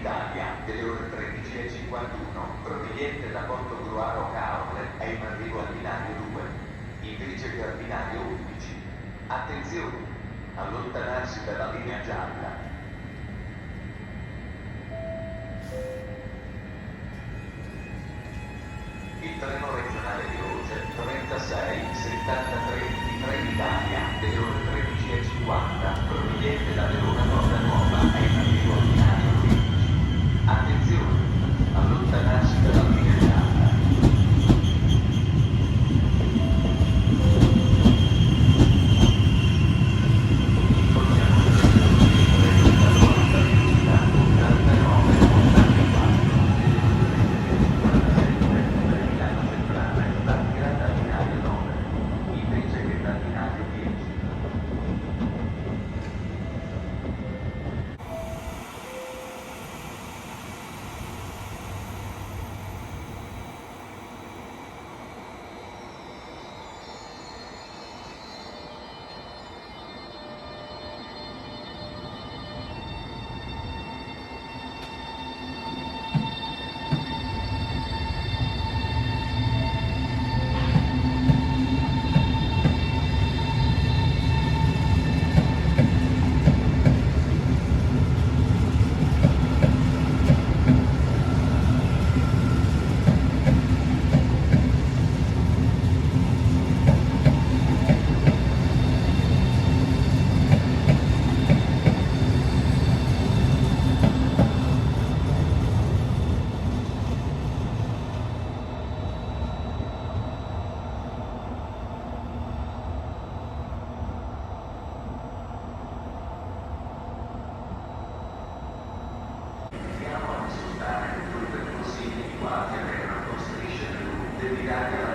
Trenitalia delle ore 13:51 proveniente da Porto Gruaro Caorle è in arrivo al binario 2, invece che al binario 11. Attenzione! Allontanarsi dalla linea gialla. Il treno regionale veloce 3673 di Trenitalia delle ore 13:50 proveniente da Verona Porta Nuova è in arrivo al binario 15. Attenzione! Allontanarsi dalla linea gialla. Informiamo che il treno da Porta Velocità 89 84 delle ore 13:57 per Milano Centrale partirà dal binario 9, invece che dal binario 10. Siamo a consultare tutto il percorso individuati a Verona con strisce blu dedicate alla